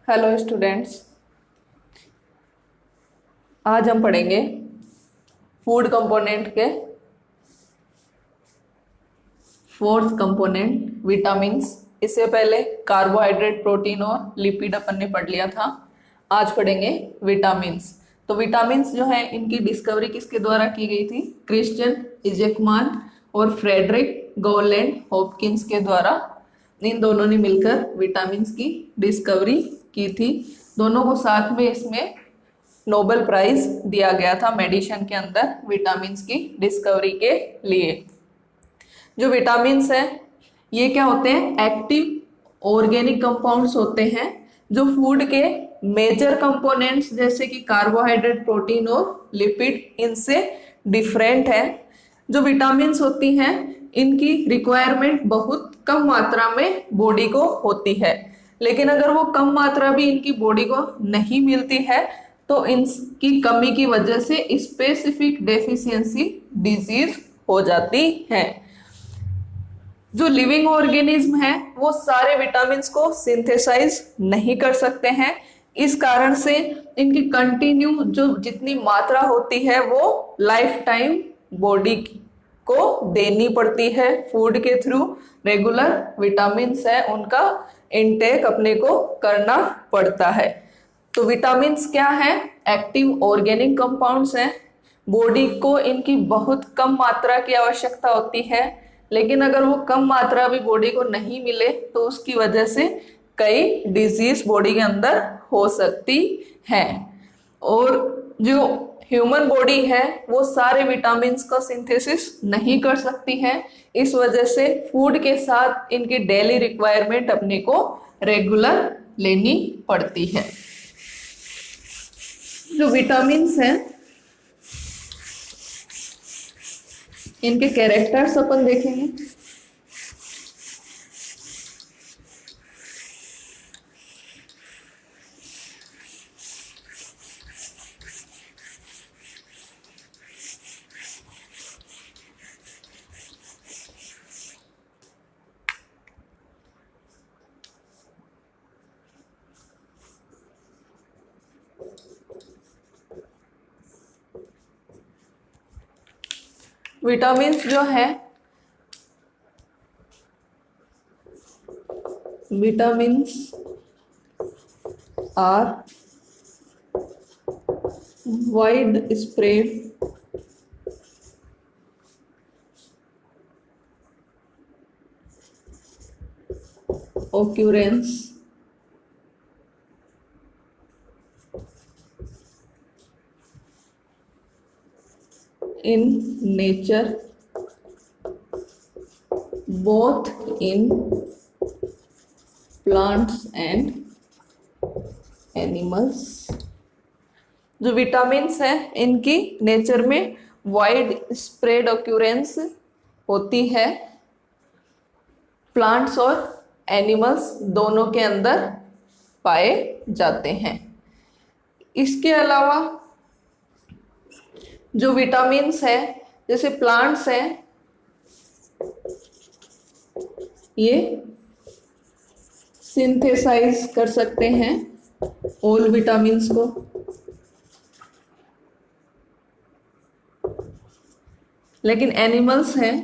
Hello students. आज हम पढ़ेंगे फूड कंपोनेंट के फोर्थ कंपोनेंट विटामिन्स। इससे पहले कार्बोहाइड्रेट, प्रोटीन और लिपिड अपन ने पढ़ लिया था। आज पढ़ेंगे विटामिन्स। तो विटामिन्स जो है इनकी डिस्कवरी किसके द्वारा की गई थी? क्रिश्चियन इजेकमान और फ्रेडरिक गॉलेंड हॉपकिंस के द्वारा। इन दोनों ने मिलकर विटामिन्स की डिस्कवरी की थी। दोनों को साथ में इसमें नोबेल प्राइज दिया गया था मेडिसिन के अंदर विटामिन्स की डिस्कवरी के लिए। जो विटामिन्स है ये क्या होते हैं? एक्टिव ऑर्गेनिक कंपाउंड्स होते हैं जो फूड के मेजर कंपोनेंट्स जैसे कि कार्बोहाइड्रेट, प्रोटीन और लिपिड इनसे डिफरेंट है। जो विटामिन्स होती हैं इनकी रिक्वायरमेंट बहुत कम मात्रा में बॉडी को होती है, लेकिन अगर वो कम मात्रा भी इनकी बॉडी को नहीं मिलती है तो इनकी कमी की वजह से स्पेसिफिक डेफिशिएंसी डिजीज हो जाती है। जो लिविंग ऑर्गेनिज्म है वो सारे विटामिन्स को सिंथेसाइज नहीं कर सकते हैं। इस कारण से इनकी कंटिन्यू जो जितनी मात्रा होती है वो लाइफ टाइम बॉडी को देनी पड़ती है। फूड के थ्रू रेगुलर विटामिन्स है उनका इनटेक अपने को करना पड़ता है। तो विटामिन्स क्या है? एक्टिव ऑर्गेनिक कंपाउंड्स हैं। बॉडी को इनकी बहुत कम मात्रा की आवश्यकता होती है, लेकिन अगर वो कम मात्रा भी बॉडी को नहीं मिले तो उसकी वजह से कई डिजीज बॉडी के अंदर हो सकती है। और जो ह्यूमन बॉडी है वो सारे विटामिन्स का सिंथेसिस नहीं कर सकती है। इस वजह से फूड के साथ इनकी डेली रिक्वायरमेंट अपने को रेगुलर लेनी पड़ती है। जो विटामिन्स हैं इनके कैरेक्टर्स अपन देखेंगे। विटामिन्स जो है vitamins are widespread occurrence in nature, both in plants and animals। जो विटामिन्स हैं इनकी नेचर में वाइड स्प्रेड ऑक्यूरेंस होती है। प्लांट्स और एनिमल्स दोनों के अंदर पाए जाते हैं। इसके अलावा जो विटामिन्स है जैसे प्लांट्स हैं ये सिंथेसाइज कर सकते हैं ऑल विटामिन्स को, लेकिन एनिमल्स हैं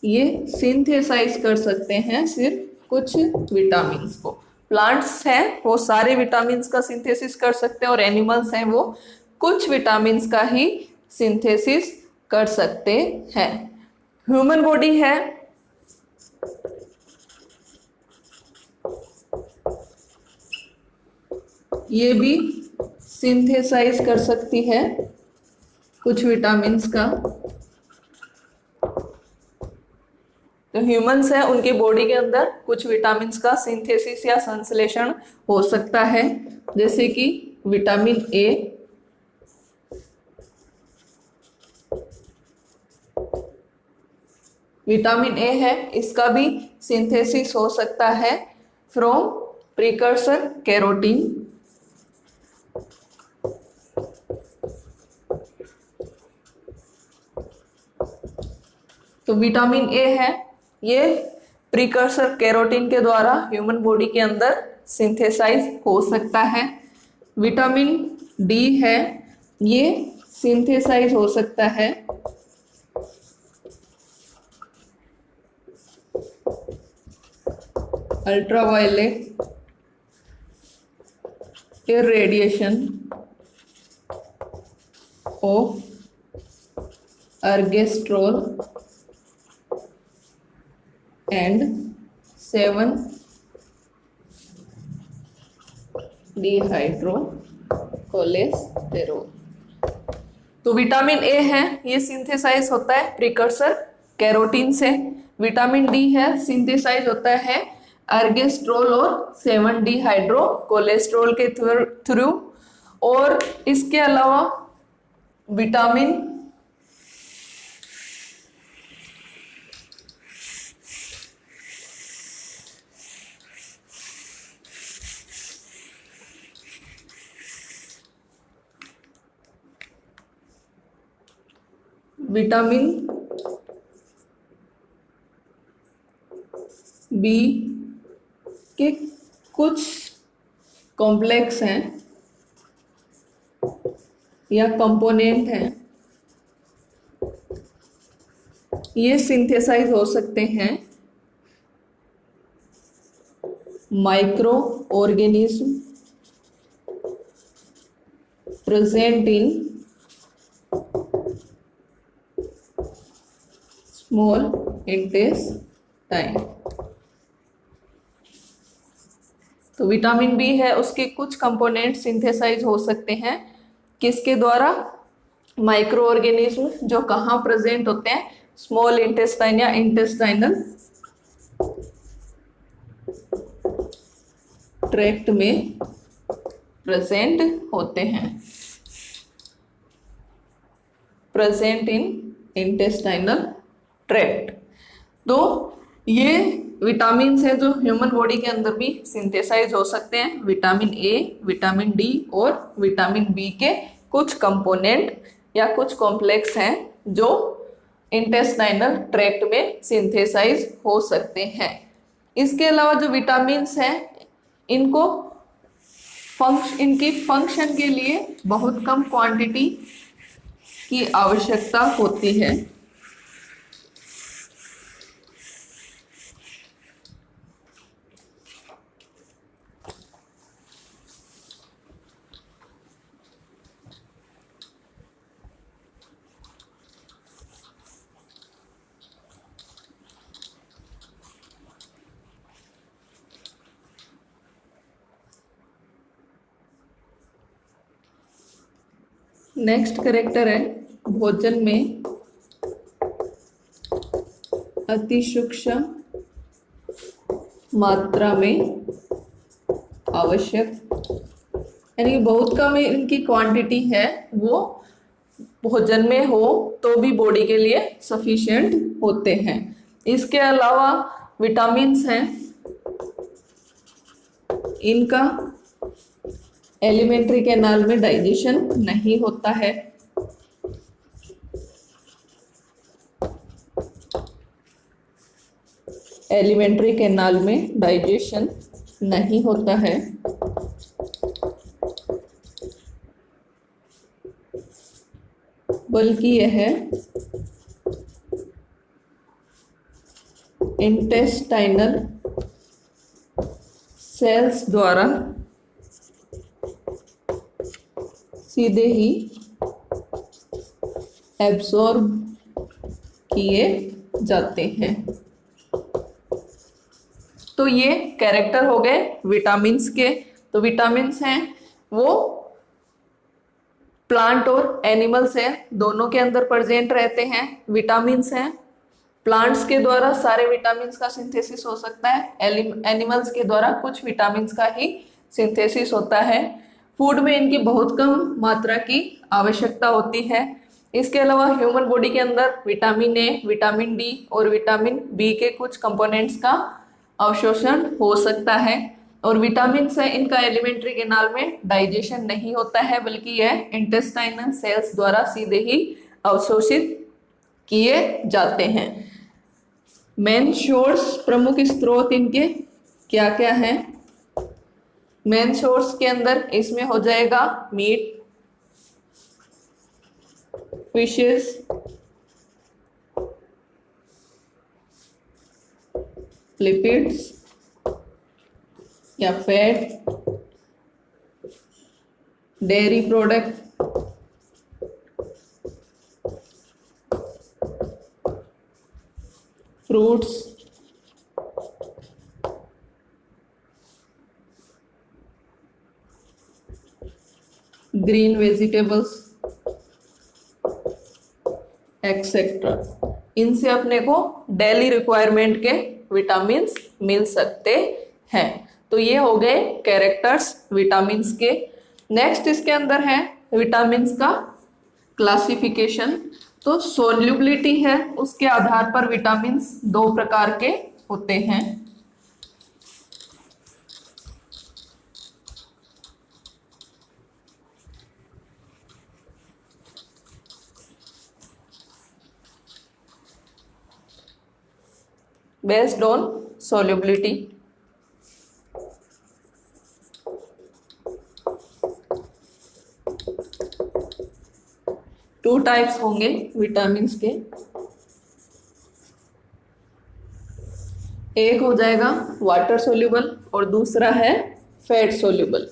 ये सिंथेसाइज कर सकते हैं सिर्फ कुछ विटामिन्स को। प्लांट्स हैं वो सारे विटामिन्स का सिंथेसिस कर सकते हैं और एनिमल्स हैं वो कुछ विटामिन्स का ही सिंथेसिस कर सकते हैं। ह्यूमन बॉडी है ये भी सिंथेसाइज कर सकती है कुछ विटामिन्स का। तो ह्यूमंस है उनकी बॉडी के अंदर कुछ विटामिन्स का सिंथेसिस या संश्लेषण हो सकता है, जैसे कि विटामिन ए, विटामिन ए है इसका भी सिंथेसिस हो सकता है फ्रॉम प्रिकर्सर कैरोटीन। तो विटामिन ए है ये प्रिकर्सर कैरोटीन के द्वारा ह्यूमन बॉडी के अंदर सिंथेसाइज हो सकता है। विटामिन डी है, ये सिंथेसाइज हो सकता है ultraviolet irradiation of ergosterol and 7-dehydrocholesterol। तो विटामिन ए है, ये सिंथेसाइज होता है प्रिकर्सर कैरोटीन से। विटामिन डी है, सिंथेसाइज होता है अर्गेस्ट्रोल और 7-डिहाइड्रो कोलेस्ट्रॉल के थ्रू। और इसके अलावा विटामिन बी के कुछ कॉम्प्लेक्स हैं या कंपोनेंट हैं, ये सिंथेसाइज हो सकते हैं micro organism present in small intestine. तो विटामिन बी है, उसके कुछ कंपोनेंट सिंथेसाइज हो सकते हैं किसके द्वारा? माइक्रो ऑर्गेनिज्म, जो कहाँ प्रेजेंट होते हैं? स्मॉल इंटेस्टाइन या इंटेस्टाइनल ट्रैक्ट में प्रेजेंट होते हैं, प्रेजेंट इन इंटेस्टाइनल ट्रैक्ट। तो ये विटामिन है जो ह्यूमन बॉडी के अंदर भी सिंथेसाइज हो सकते हैं। विटामिन ए, विटामिन डी और विटामिन बी के कुछ कंपोनेंट या कुछ कॉम्प्लेक्स हैं जो इंटेस्टाइनल ट्रैक्ट में सिंथेसाइज हो सकते हैं। इसके अलावा जो विटामिन्स हैं इनको इनकी फंक्शन के लिए बहुत कम क्वांटिटी की आवश्यकता होती है। नेक्स्ट करेक्टर है भोजन में अति सूक्ष्म मात्रा में आवश्यक, यानी बहुत कम इनकी क्वांटिटी है, वो भोजन में हो तो भी बॉडी के लिए सफिशिएंट होते हैं। इसके अलावा विटामिन्स हैं, इनका एलिमेंट्री कैनाल में डाइजेशन नहीं होता है। एलिमेंट्री कैनाल में डाइजेशन नहीं होता है। बल्कि यह इंटेस्टाइनल सेल्स द्वारा सीधे ही एब्जॉर्ब किए जाते हैं। तो ये कैरेक्टर हो गए विटामिन्स के। तो विटामिन्स हैं वो प्लांट और एनिमल्स हैं, दोनों के अंदर प्रेजेंट रहते हैं। विटामिन्स हैं, प्लांट्स के द्वारा सारे विटामिन्स का सिंथेसिस हो सकता है, एनिमल्स के द्वारा कुछ विटामिन्स का ही सिंथेसिस होता है। फूड में इनकी बहुत कम मात्रा की आवश्यकता होती है। इसके अलावा ह्यूमन बॉडी के अंदर विटामिन ए, विटामिन डी और विटामिन बी के कुछ कंपोनेंट्स का अवशोषण हो सकता है। और विटामिन है, इनका एलिमेंट्री कैनाल में डाइजेशन नहीं होता है, बल्कि यह इंटेस्टाइनल सेल्स द्वारा सीधे ही अवशोषित किए जाते हैं। मेन सोर्स, प्रमुख स्रोत इनके क्या क्या हैं? मेन सोर्स के अंदर इसमें हो जाएगा मीट, फिशेस, लिपिड्स या fat, dairy product, fruits, green vegetables etcetera. इनसे अपने को डेली रिक्वायरमेंट के विटामिन्स मिल सकते हैं। तो ये हो गए कैरेक्टर्स विटामिन्स के। नेक्स्ट इसके अंदर है विटामिन्स का क्लासिफिकेशन। तो सोल्युबिलिटी है, उसके आधार पर विटामिन्स दो प्रकार के होते हैं। Based on solubility. Two types होंगे विटामिन्स के। एक हो जाएगा वाटर सोल्यूबल और दूसरा है फैट सोल्यूबल।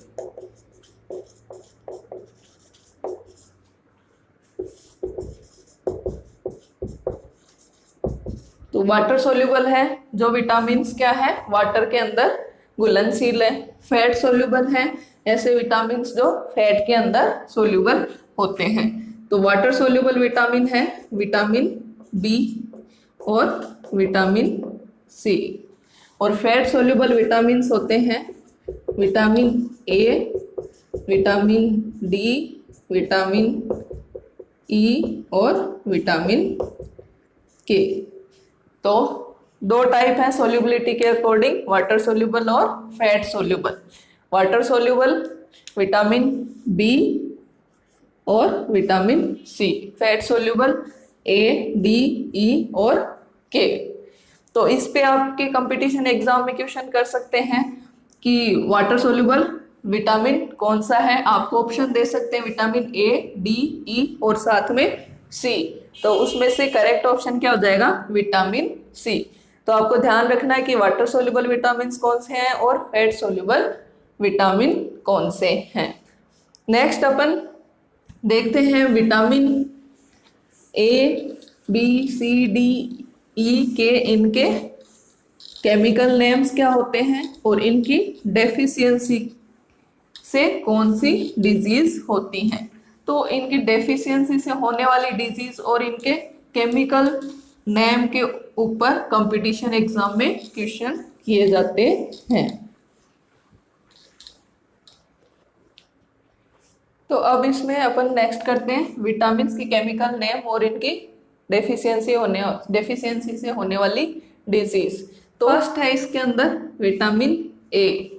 तो वाटर सोल्यूबल है जो विटामिन्स क्या है, वाटर के अंदर घुलनशील है। फैट सोल्यूबल है ऐसे विटामिन्स जो फैट के अंदर सोल्यूबल होते हैं। तो वाटर सोल्यूबल विटामिन है विटामिन बी और विटामिन सी, और फैट सोल्यूबल विटामिन्स होते हैं vitamin A, vitamin D, vitamin E और विटामिन के। तो दो टाइप है सोल्यूबिलिटी के अकॉर्डिंग, वाटर सोल्यूबल और fat soluble. Water soluble vitamin B और vitamin C, fat soluble A, D, E और के। तो इस पे आपके कंपटीशन एग्जाम में क्वेश्चन कर सकते हैं कि वाटर सोल्यूबल विटामिन कौन सा है। आपको ऑप्शन दे सकते हैं विटामिन ए, डी, ई और साथ में सी। तो उसमें से करेक्ट ऑप्शन क्या हो जाएगा, विटामिन सी। तो आपको ध्यान रखना है कि वाटर सोल्यूबल विटामिन कौन से हैं और फैट सोल्यूबल विटामिन कौन से हैं। नेक्स्ट अपन देखते हैं vitamin A, B, C, D, E के इनके केमिकल नेम्स क्या होते हैं और इनकी डेफिशिएंसी से कौन सी डिजीज होती हैं। तो इनकी डेफिशिएंसी से होने वाली डिजीज और इनके केमिकल नेम के ऊपर कंपटीशन एग्जाम में क्वेश्चन किए जाते हैं। तो अब इसमें अपन नेक्स्ट करते हैं विटामिन की केमिकल नेम और इनकी डेफिशिएंसी से होने वाली डिजीज। तो फर्स्ट है इसके अंदर विटामिन ए।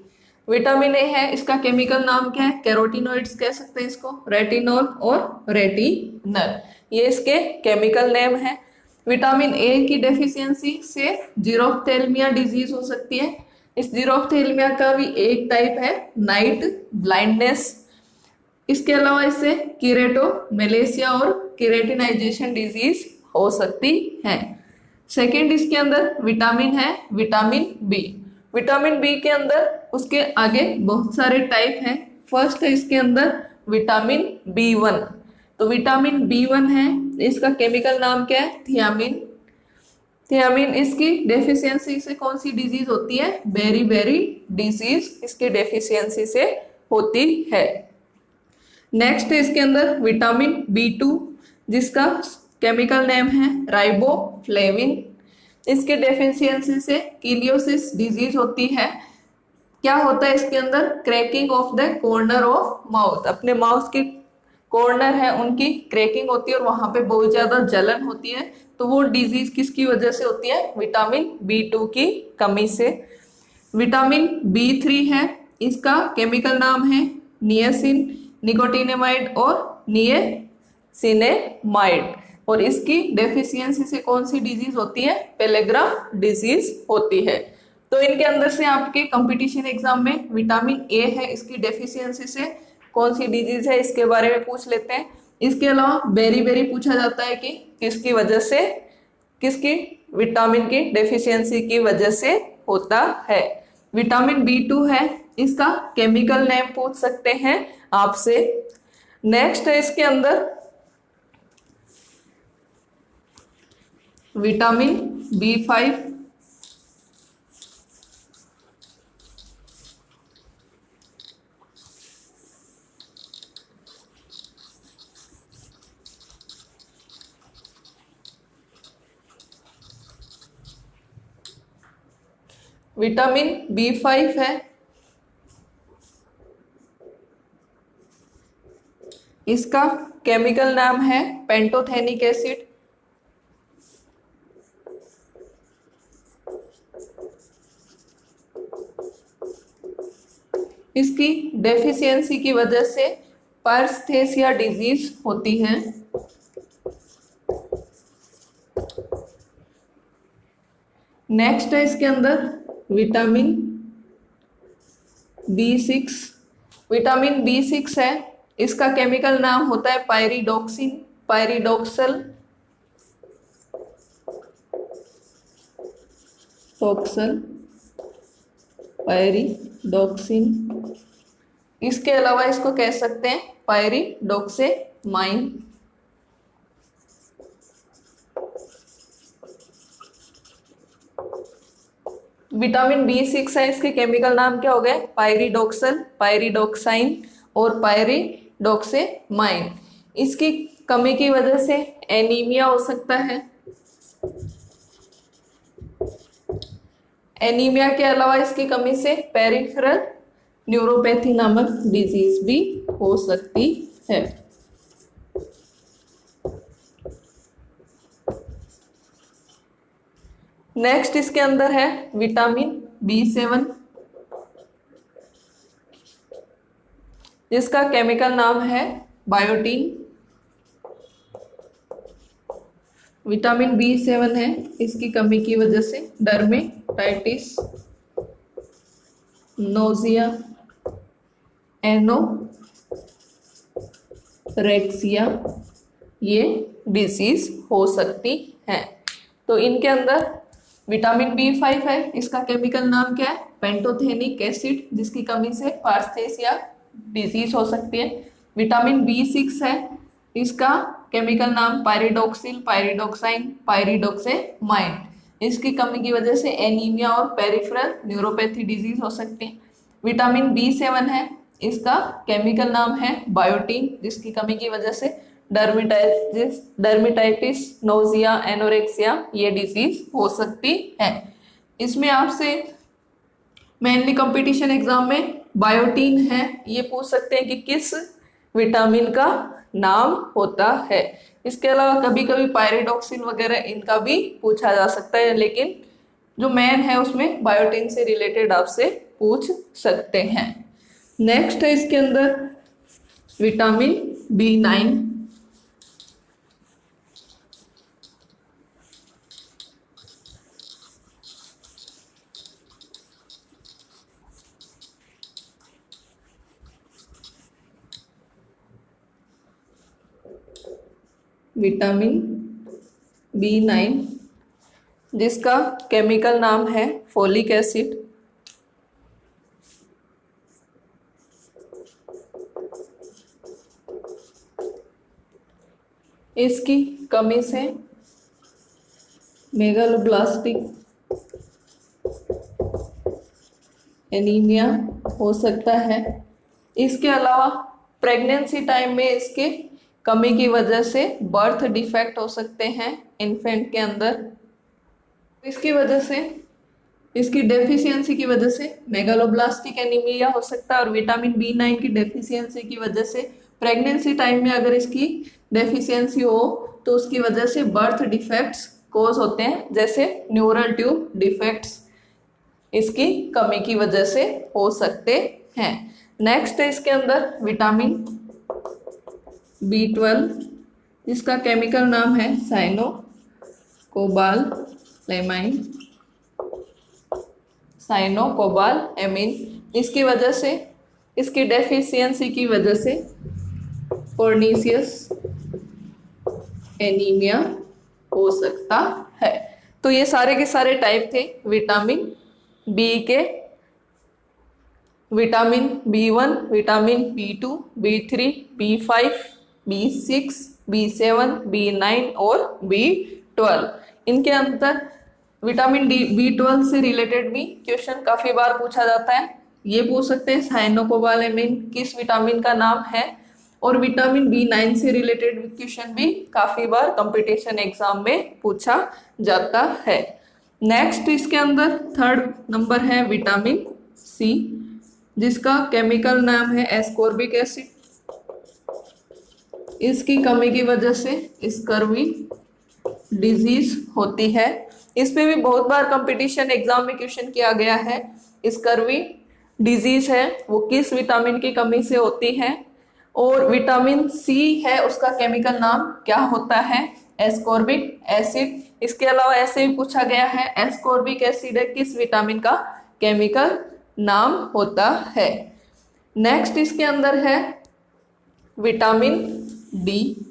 विटामिन ए है, इसका केमिकल नाम क्या है, कैरोटीनॉइड्स कह सकते हैं इसको, रेटिनॉल और रेटिनल, ये इसके केमिकल नेम है। विटामिन ए की डेफिशिएंसी से जीरोफ्थेल्मिया डिजीज हो सकती है। इस जीरोफ्थेल्मिया का भी एक टाइप है नाइट ब्लाइंडनेस। इसके अलावा इससे कीरेटोमेलेसिया और केरेटिनाइजेशन डिजीज हो सकती है। सेकेंड इसके अंदर विटामिन है विटामिन बी। विटामिन बी के अंदर उसके आगे बहुत सारे टाइप हैं। फर्स्ट है इसके अंदर विटामिन बी1। तो विटामिन बी1 है, इसका केमिकल नाम क्या है, थियामिन। थियामिन इसकी डेफिशिएंसी से कौन सी डिजीज होती है, बेरी डिजीज इसके डेफिशिएंसी से होती है। नेक्स्ट है इसके अंदर विटामिन बी2 जिसका केमिकल नेम है राइबोफ्लेविन। इसके डेफिशिएंसी से कीलियोसिस डिजीज होती है। क्या होता है इसके अंदर, cracking of the corner of mouth, अपने माउथ के कॉर्नर है उनकी क्रैकिंग होती है और वहां पे बहुत ज्यादा जलन होती है। तो वो डिजीज किसकी वजह से होती है, विटामिन बी2 की कमी से। विटामिन बी3 है, इसका केमिकल नाम है नियासिन, निकोटिनेमाइड और नियासिनेमाइड, और इसकी डेफिशिएंसी से कौन सी डिजीज होती है, पेलेग्रा डिजीज होती है। तो इनके अंदर से आपके कंपटीशन एग्जाम में विटामिन ए है, इसकी डेफिशिएंसी से कौन सी डिजीज है इसके बारे में पूछ लेते हैं। इसके अलावा बेरी बेरी पूछा जाता है कि किसकी वजह से, किसकी विटामिन की डेफिशिएंसी की वजह से होता है। विटामिन बी2 है, इसका केमिकल नेम पूछ सकते हैं आपसे। नेक्स्ट है इसके अंदर विटामिन बी5, विटामिन बी5 है, इसका केमिकल नाम है पेंटोथेनिक एसिड। इसकी डेफिशिएंसी की वजह से पारस्थेसिया डिजीज होती है। नेक्स्ट है इसके अंदर विटामिन बी6। विटामिन बी6 है, इसका केमिकल नाम होता है पायरिडोक्सिन, पायरिडोक्सल टॉक्सल, पायरिडोक्सिन। इसके अलावा इसको कह सकते हैं पायरिडोक्सेमाइन। विटामिन बी6 है, इसके केमिकल नाम क्या हो गए, पायरिडोक्सल, पायरिडोक्साइन और पायरिडोक्सेमाइन। इसकी कमी की वजह से एनीमिया हो सकता है। एनीमिया के अलावा इसकी कमी से पेरिफेरल न्यूरोपैथी नामक डिजीज भी हो सकती है। नेक्स्ट इसके अंदर है विटामिन बी7, जिसका केमिकल नाम है बायोटीन। विटामिन बी7 है, इसकी कमी की वजह से डर्मेटाइटिस, नोजिया, एनोरेक्सिया ये डिजीज हो सकती है। तो इनके अंदर विटामिन बी5 है, इसका केमिकल नाम क्या है, पेंटोथेनिक एसिड, जिसकी कमी से पारस्थेसिया डिजीज हो सकती है। विटामिन बी6 है, इसका केमिकल नाम पायरिडोक्सिल, पायरिडोक्साइन, पायरिडोक्सेमाइन। इसकी कमी की वजह से एनीमिया और पेरिफेरल न्यूरोपैथी डिजीज हो सकती है। विटामिन बी7 है, इसका केमिकल नाम है बायोटीन, जिसकी कमी की वजह से डर्मेटाइटिस, नोजिया, एनोरेक्सिया ये डिजीज हो सकती है। इसमें आपसे मेनली कंपटीशन एग्जाम में बायोटीन है, ये पूछ सकते हैं कि किस विटामिन का नाम होता है। इसके अलावा कभी कभी पायरिडोक्सिन वगैरह इनका भी पूछा जा सकता है, लेकिन जो मेन है उसमें बायोटीन से रिलेटेड आपसे पूछ सकते हैं। नेक्स्ट है इसके अंदर विटामिन बी9। विटामिन बी9, जिसका केमिकल नाम है फोलिक एसिड। इसकी कमी से मेगालोब्लास्टिक एनीमिया हो सकता है। इसके अलावा प्रेगनेंसी टाइम में इसके कमी की वजह से बर्थ डिफेक्ट हो सकते हैं इन्फेंट के अंदर। इसकी वजह से, इसकी डेफिशिएंसी की वजह से मेगालोब्लास्टिक एनीमिया हो सकता है। और विटामिन बी9 की डेफिशिएंसी की वजह से प्रेगनेंसी टाइम में अगर इसकी डेफिशिएंसी हो तो उसकी वजह से बर्थ डिफेक्ट्स कोज होते हैं, जैसे न्यूरल ट्यूब डिफेक्ट्स इसकी कमी की वजह से हो सकते हैं। नेक्स्ट है इसके अंदर विटामिन बी12, जिसका केमिकल नाम है साइनोकोबालामाइन, साइनोकोबालामिन, इसकी वजह से, इसकी डेफिशिएंसी की वजह से पर्नीशियस एनीमिया हो सकता है। तो ये सारे के सारे टाइप थे विटामिन बी के। Vitamin B1, vitamin B2, B3, B5, B6, B7, B9 और B12। इनके अंदर विटामिन डी B12 से रिलेटेड भी क्वेश्चन काफी बार पूछा जाता है। ये पूछ सकते हैं साइनोकोबालामिन किस विटामिन का नाम है, और विटामिन B9 से रिलेटेड क्वेश्चन भी काफी बार कंपटीशन एग्जाम में पूछा जाता है। नेक्स्ट इसके अंदर थर्ड नंबर है विटामिन सी, जिसका केमिकल नाम है एस्कॉर्बिक एसिड। इसकी कमी की वजह से स्कर्वी डिजीज होती है। इस पे भी बहुत बार कंपटीशन एग्जाम में क्वेश्चन किया गया है। स्कर्वी डिजीज है वो किस विटामिन की कमी से होती है, और विटामिन सी है उसका केमिकल नाम क्या होता है, एस्कॉर्बिक एसिड। इसके अलावा ऐसे भी पूछा गया है एस्कॉर्बिक एसिड है किस विटामिन का केमिकल नाम होता है। नेक्स्ट इसके अंदर है vitamin D.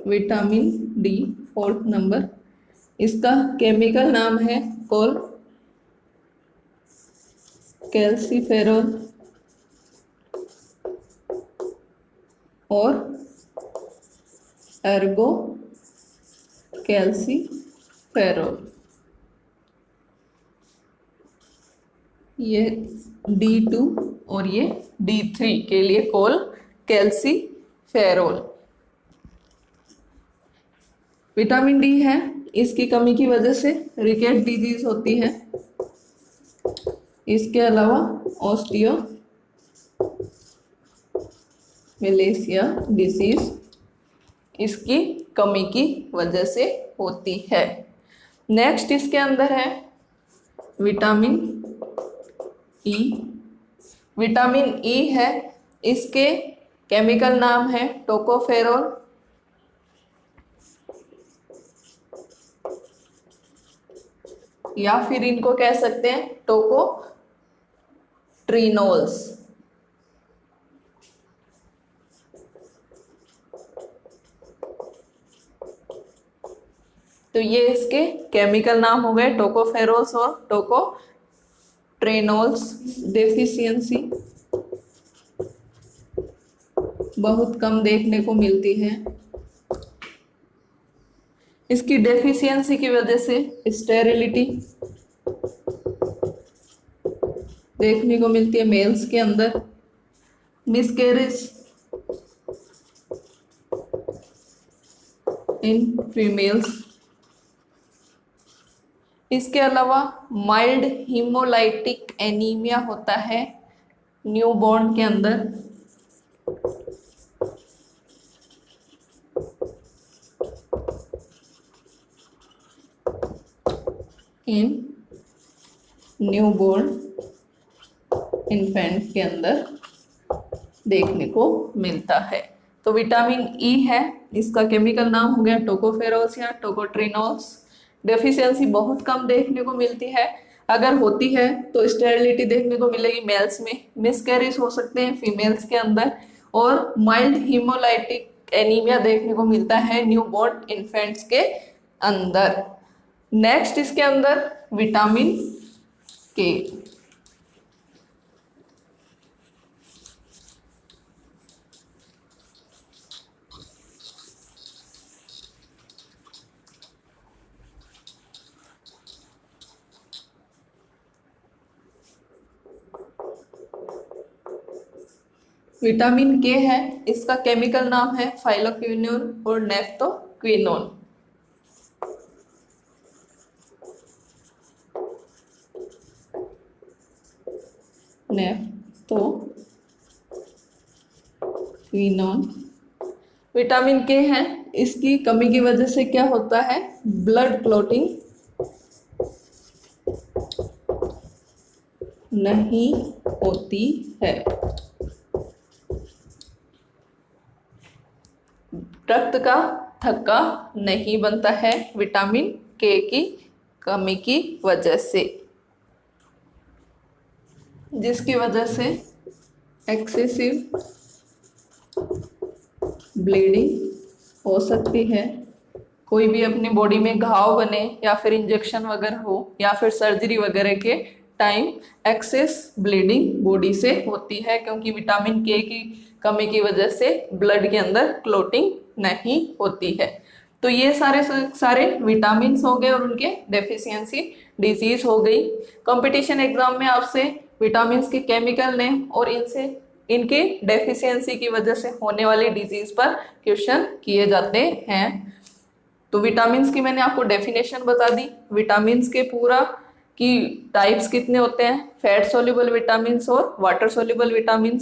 Vitamin D fourth number, इसका केमिकल नाम है कैल्सीफेरॉल और एर्गो कैल्सीफेरॉल। ये D2 और ये D3 के लिए कैल्सीफेरॉल। विटामिन डी है, इसकी कमी की वजह से रिकेट डिजीज होती है। इसके अलावा ऑस्टियो मिलेशिया डिजीज इसकी कमी की वजह से होती है। नेक्स्ट इसके अंदर है विटामिन ई। विटामिन ई है, इसके केमिकल नाम है टोकोफेरोल या फिर इनको कह सकते हैं टोकोट्रिनोल्स। तो ये इसके केमिकल नाम हो गए टोकोफेरोल्स और टोकोट्रिनोल्स। डेफिशिएंसी बहुत कम देखने को मिलती है। इसकी डेफिशिएंसी की वजह से स्टेरिलिटी देखने को मिलती है मेल्स के अंदर, मिसकैरेज इन फीमेल्स। इसके अलावा माइल्ड हीमोलाइटिक एनीमिया होता है न्यूबॉर्न के अंदर। इन न्यूबॉर्न इन्फेंट के अंदर देखने को मिलता है। तो विटामिन ई है, इसका केमिकल नाम हो गया टोकोफेरोल्स या टोकोट्रिनोल्स। डेफिशिएंसी बहुत कम देखने को मिलती है, अगर होती है तो स्टेरिलिटी देखने को मिलेगी मेल्स में, मिसकैरेज हो सकते हैं फीमेल्स के अंदर, और माइल्ड हीमोलाइटिक एनीमिया देखने को मिलता है न्यूबॉर्न इन्फेंट्स के अंदर। नेक्स्ट इसके अंदर विटामिन के। विटामिन के है, इसका केमिकल नाम है फाइलोक्विनोन और नेफ्थोक्विनोन। नेफ्थोक्विनोन। विटामिन के है, इसकी कमी की वजह से क्या होता है, ब्लड क्लॉटिंग नहीं होती है, रक्त का थक्का नहीं बनता है विटामिन के की कमी की वजह से, जिसकी वजह से एक्सेसिव ब्लीडिंग हो सकती है। कोई भी अपनी बॉडी में घाव बने या फिर इंजेक्शन वगैरह हो या फिर सर्जरी वगैरह के टाइम एक्सेस ब्लीडिंग बॉडी से होती है, क्योंकि विटामिन के की कमी की वजह से ब्लड के अंदर क्लोटिंग नहीं होती है। तो ये सारे विटामिन हो गए और उनके डेफिशिएंसी डिजीज हो गई। कंपटीशन एग्जाम में आपसे विटामिन के केमिकल नेम और इनके डेफिशिएंसी की वजह से होने वाली डिजीज पर क्वेश्चन किए जाते हैं। तो विटामिन की मैंने आपको डेफिनेशन बता दी। विटामिन के पूरा की टाइप्स कितने होते हैं, फैट सोल्यूबल विटामिन और वाटर सोल्यूबल विटामिन।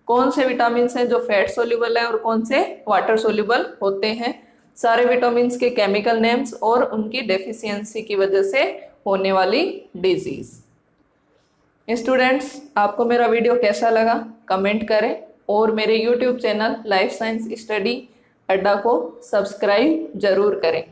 कौन से विटामिन हैं जो फैट सोल्यूबल है और कौन से वाटर सोल्यूबल होते हैं, सारे विटामिन के केमिकल नेम्स और उनकी डेफिशिएंसी की वजह से होने वाली डिजीज। स्टूडेंट्स, आपको मेरा वीडियो कैसा लगा कमेंट करें और मेरे YouTube channel life science study अड्डा को सब्सक्राइब जरूर करें।